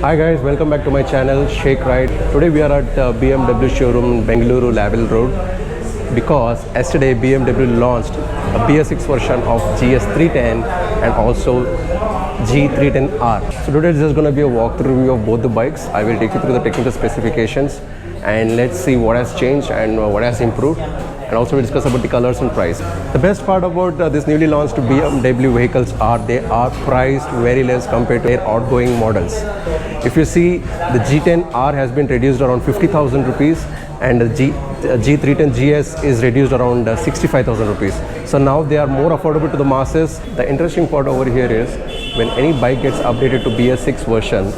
Hi guys, welcome back to my channel Shake Ride. Today we are at BMW showroom Bengaluru Lavelle Road because yesterday BMW launched a BS6 version of GS310 and also G310R. So today is just going to be a walkthrough review of both the bikes. I will take you through the technical specifications and let's see what has changed and what has improved, and also we'll discuss about the colors and price. The best part about this newly launched BMW vehicles are they are priced very less compared to their outgoing models. If you see, the G10R has been reduced around 50,000 rupees and the G310 GS is reduced around 65,000 rupees. So now they are more affordable to the masses. The interesting part over here is when any bike gets updated to BS6 version,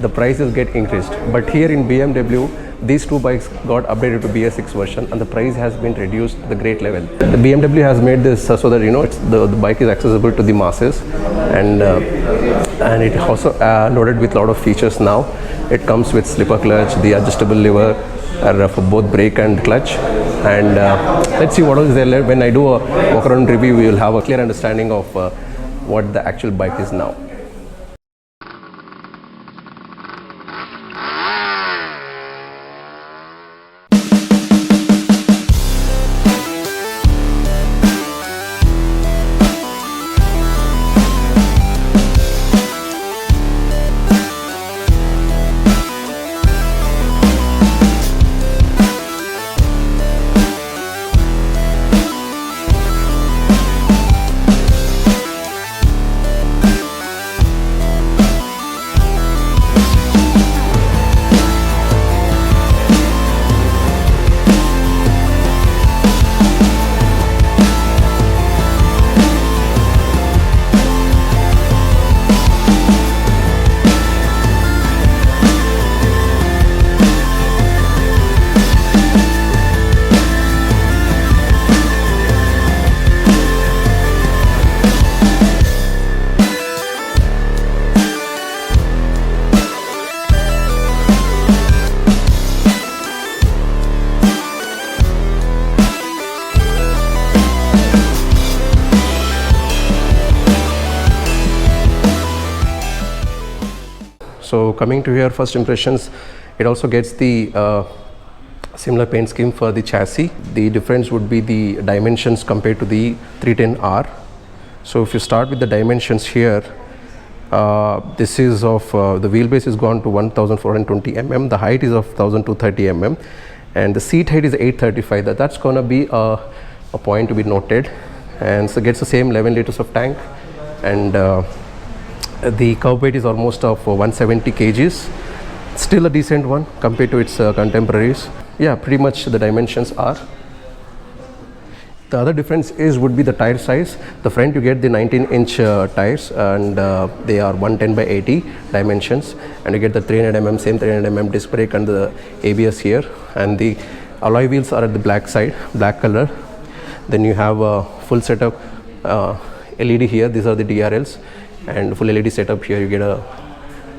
the prices get increased. But here in BMW, these two bikes got updated to BS6 version and the price has been reduced to the great level. The BMW has made this so that the bike is accessible to the masses, and it also loaded with a lot of features now. It comes with slipper clutch, the adjustable lever for both brake and clutch, and let's see what else is there. When I do a walk around review, we will have a clear understanding of what the actual bike is now. So coming to here, first impressions, it also gets the similar paint scheme for the chassis. The difference would be the dimensions compared to the 310R. So if you start with the dimensions here, this is of the wheelbase is gone to 1420 mm, the height is of 1230 mm, and the seat height is 835. That's going to be a point to be noted. And so gets the same 11 liters of tank, and the curb weight is almost of 170 kgs. Still a decent one compared to its contemporaries. Yeah, pretty much the dimensions are. The other difference would be the tire size. The front you get the 19-inch tires, and they are 110 by 80 dimensions, and you get the 300 mm, same 300 mm disc brake and the ABS here, and the alloy wheels are at the black side, black color. Then you have a full setup LED here. These are the DRLs, and full LED setup here. You get a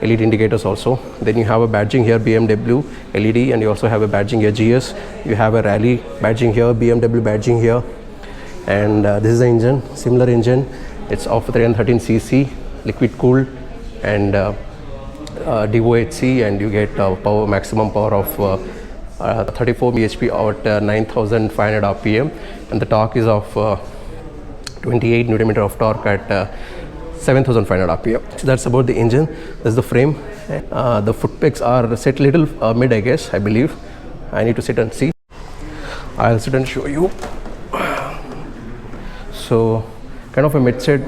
LED indicators also. Then you have a badging here, BMW LED, and you also have a badging here, GS. You have a rally badging here, BMW badging here, and this is the engine, similar engine. It's of 313cc, liquid cooled, and DOHC, and you get power, maximum power of 34 bhp at 9500 rpm, and the torque is of 28 Nm of torque at 7500 rpm. So that's about the engine. That's the frame. The foot pegs are set little mid, I guess, I believe. I need to sit and see. I'll sit and show you. So kind of a mid set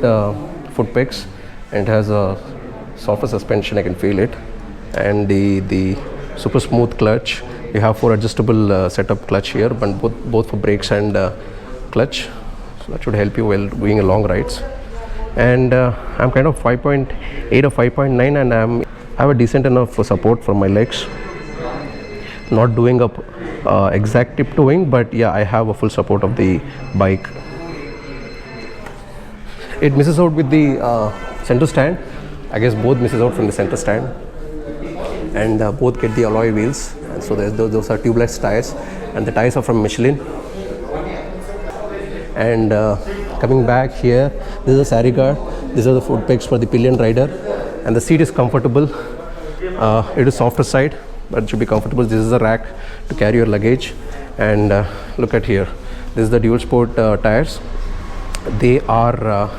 foot pegs, and it has a softer suspension, I can feel it, and the super smooth clutch. You have 4 adjustable setup clutch here, but both for brakes and clutch. So that should help you while doing long rides. And I'm kind of 5.8 or 5.9, and I have a decent enough support for my legs. Not doing up exact tiptoeing, but yeah, I have a full support of the bike. It misses out with the center stand. I guess both misses out from the center stand, and both get the alloy wheels. And so those are tubeless tires, and the tires are from Michelin. And coming back here, this is a sari guard. These are the foot pegs for the pillion rider, and the seat is comfortable. It is softer side, but it should be comfortable. This is a rack to carry your luggage. And look at here, this is the dual sport tires. They are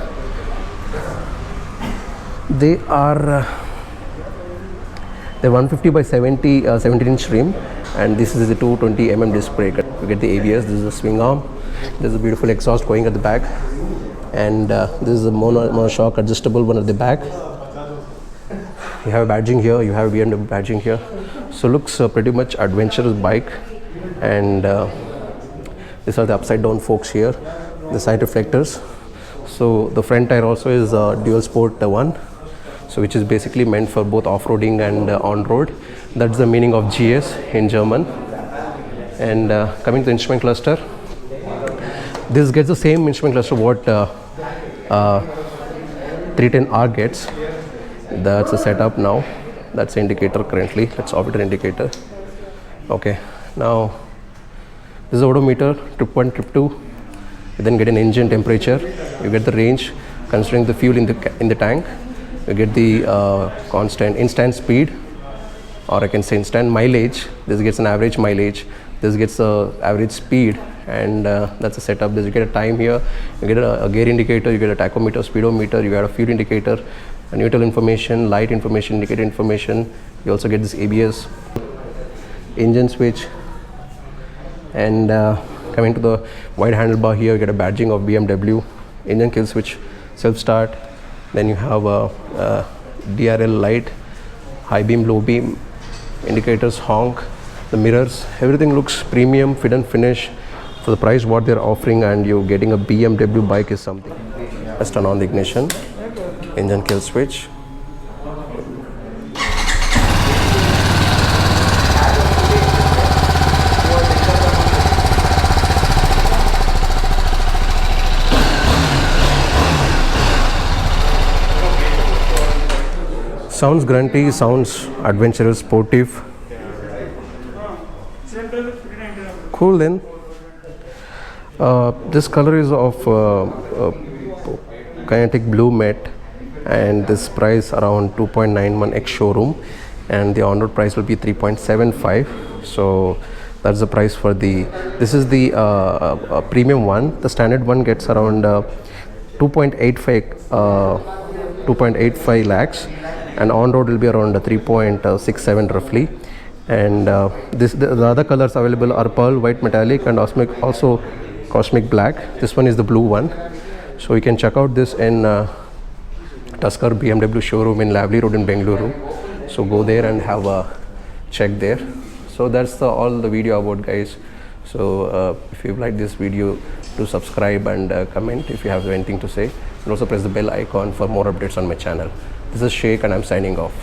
they're 150 by 70 17-inch rim, and this is a 220 disc brake. You get the ABS. This is a swing arm. There's a beautiful exhaust going at the back, and this is a monoshock adjustable one at the back. You have a badging here. You have a BMW badging here. So looks pretty much adventurous bike. And these are the upside down forks here, the side reflectors. So the front tire also is dual sport one, so which is basically meant for both off-roading and on-road. That's the meaning of GS in German. And coming to the instrument cluster, this gets the same instrument cluster what 310R gets. That's a setup now. That's the indicator currently. Let's off it, an indicator. Okay, now this is odometer, trip 1, trip 2. You then get an engine temperature. You get the range considering the fuel in the tank. You get the constant instant speed, or I can say instant mileage. This gets an average mileage. This gets a average speed, and that's a setup. This you get a time here. You get a gear indicator. You get a tachometer, speedometer. You get a fuel indicator, a neutral information, light information, indicator information. You also get this ABS, engine switch, and coming to the wide handlebar here, you get a badging of BMW, engine kill switch, self start. Then you have a DRL light, high beam, low beam, indicators, honk, the mirrors. Everything looks premium, fit and finish for the price what they're offering, and you're getting a BMW bike is something. Let's turn on the ignition, engine kill switch. Sounds grunty, sounds adventurous, sportive. Cool then. This color is of kinetic blue matte, and this price around 2.91 ex showroom, and the on-road price will be 3.75. so that's the price for the, this is the premium one. The standard one gets around 2.85 lakhs, and on-road will be around 3.67 roughly. And the other colors available are pearl white metallic and also cosmic black. This one is the blue one. So you can check out this in Tusker BMW showroom in Lavely Road in Bengaluru. So go there and have a check there. So that's all the video about, guys. So if you like this video, do subscribe and comment if you have anything to say, and also press the bell icon for more updates on my channel. This is Sheikh and I'm signing off.